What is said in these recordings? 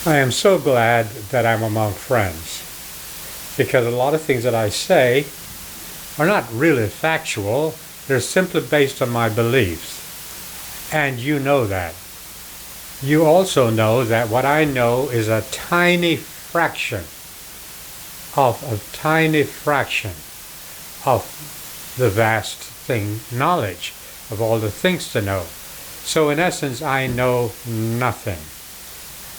I am so glad that I'm among friends because a lot of things that I say are not really factual, they're simply based on my beliefs. And you know that. You also know that what I know is a tiny fraction of the vast thing, knowledge of all the things to know. So in essence, I know nothing.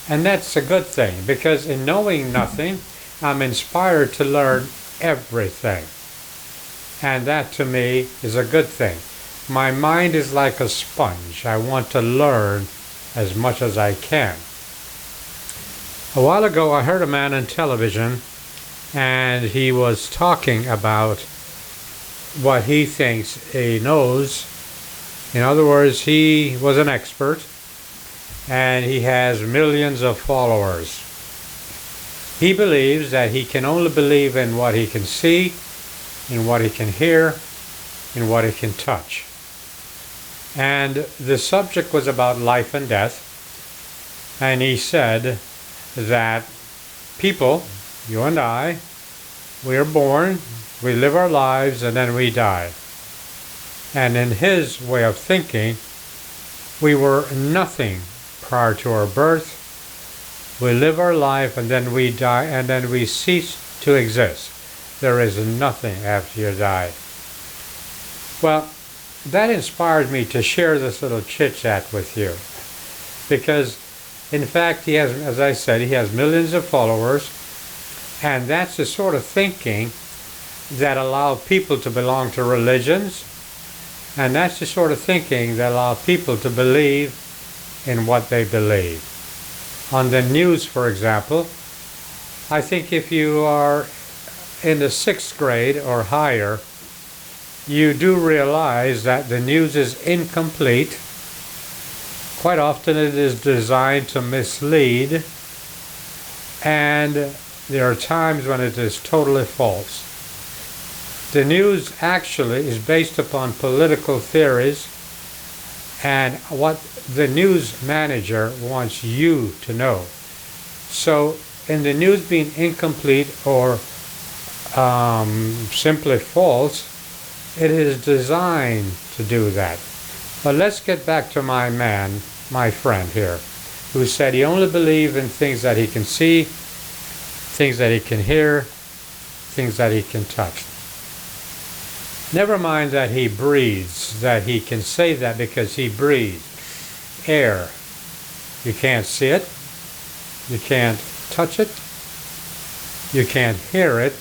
And that's a good thing because in knowing nothing, I'm inspired to learn everything. And that to me is a good thing. My mind is like a sponge. I want to learn as much as I can. A while ago, I heard a man on television and he was talking about what he thinks he knows. In other words, he was an expert and he has millions of followers. He believes that he can only believe in what he can see, in what he can hear, in what he can touch. And the subject was about life and death. And he said that people, you and I, we are born, we live our lives, and then we die. And in his way of thinking, we were nothing prior to our birth. We live our life and then we die and then we cease to exist. There is nothing after you die. Well, that inspired me to share this little chit-chat with you. Because, in fact, he has, as I said, he has millions of followers. And that's the sort of thinking that allow people to belong to religions. And that's the sort of thinking that allow people to believe in what they believe. On the news, for example, I think if you are in the 6th grade or higher, you do realize that the news is incomplete. Quite often it is designed to mislead, and there are times when it is totally false. The news actually is based upon political theories and what the news manager wants you to know. So in the news being incomplete or simply false, it is designed to do that. But let's get back to my man, my friend here, who said he only believes in things that he can see, things that he can hear, things that he can touch. Never mind that he breathes, that he can say that because he breathes. Air. You can't see it, you can't touch it, you can't hear it,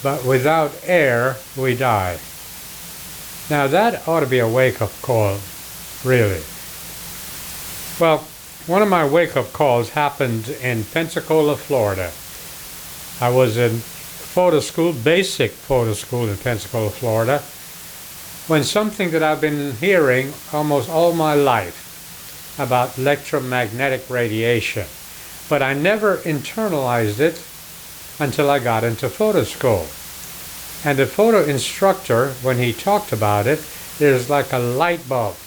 but without air, we die. Now that ought to be a wake-up call, really. Well, one of my wake-up calls happened in Pensacola, Florida. I was in photo school, basic photo school in Pensacola, Florida, when something that I've been hearing almost all my life about electromagnetic radiation, but I never internalized it until I got into photo school. And the photo instructor, when he talked about it, there's like a light bulb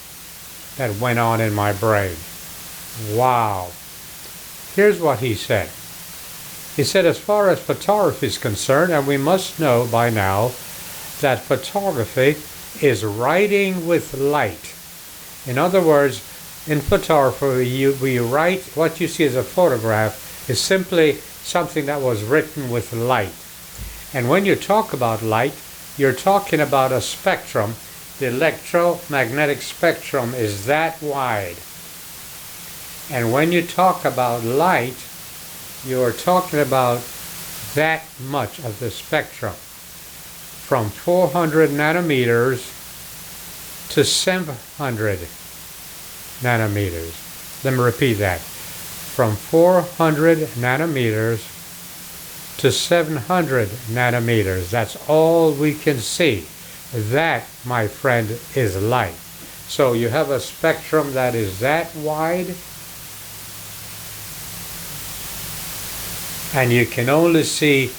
that went on in my brain. Wow. Here's what he said. He said, as far as photography is concerned, and we must know by now that photography is writing with light. In other words, in photography, we write, what you see as a photograph is simply something that was written with light. And when you talk about light, you're talking about a spectrum. The electromagnetic spectrum is that wide. And when you talk about light, you're talking about that much of the spectrum. From 400 nanometers to 700 nanometers. Let me repeat that. From 400 nanometers to 700 nanometers. That's all we can see. That, my friend, is light. So you have a spectrum that is that wide, and you can only see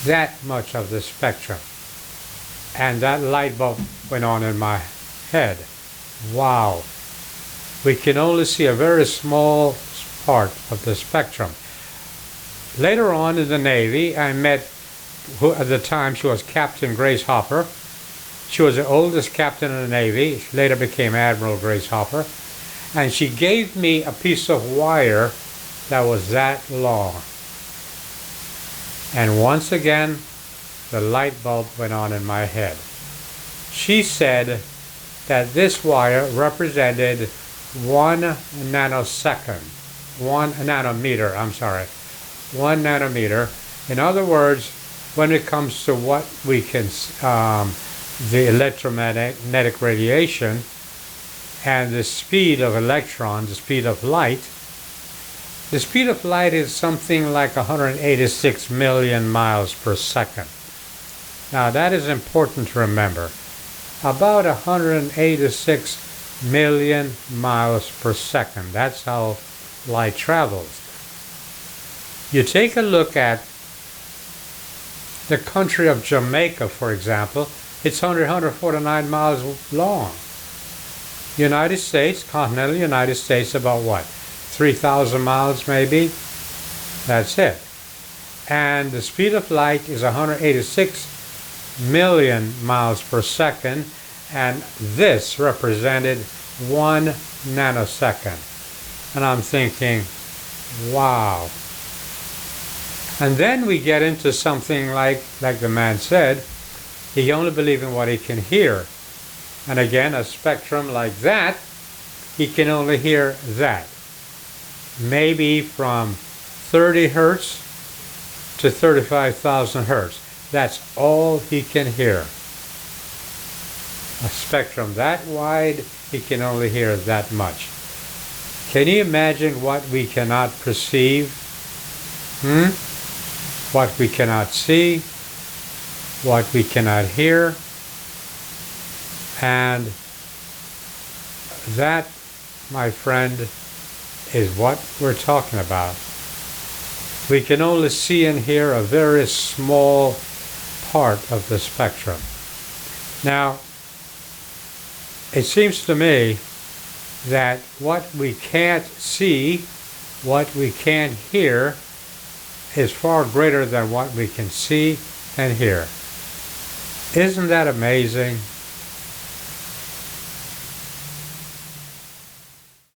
that much of the spectrum. And that light bulb went on in my head. Wow. We can only see a very small part of the spectrum. Later on in the Navy, I met, who at the time she was Captain Grace Hopper. She was the oldest captain in the Navy. She later became Admiral Grace Hopper. And she gave me a piece of wire that was that long. And once again, the light bulb went on in my head. She said that this wire represented 1 nanosecond, 1 nanometer, 1 nanometer. In other words, when it comes to what we can, the electromagnetic radiation and the speed of electrons, the speed of light, the speed of light is something like 186 million miles per second. Now that is important to remember. About 186 million miles per second. That's how light travels. You take a look at the country of Jamaica, for example. It's 149 miles long. United States, continental United States, about what? 3,000 miles maybe? That's it. And the speed of light is 186 million miles per second, and this represented 1 nanosecond. And I'm thinking, wow. And then we get into something like the man said, he only believes in what he can hear. And again, a spectrum like that, he can only hear that. Maybe from 30 hertz to 35,000 hertz. That's all he can hear. A spectrum that wide, he can only hear that much. Can you imagine what we cannot perceive? What we cannot see, what we cannot hear, and that, my friend, is what we're talking about. We can only see and hear a very small part of the spectrum. Now, it seems to me that what we can't see, what we can't hear, is far greater than what we can see and hear. Isn't that amazing?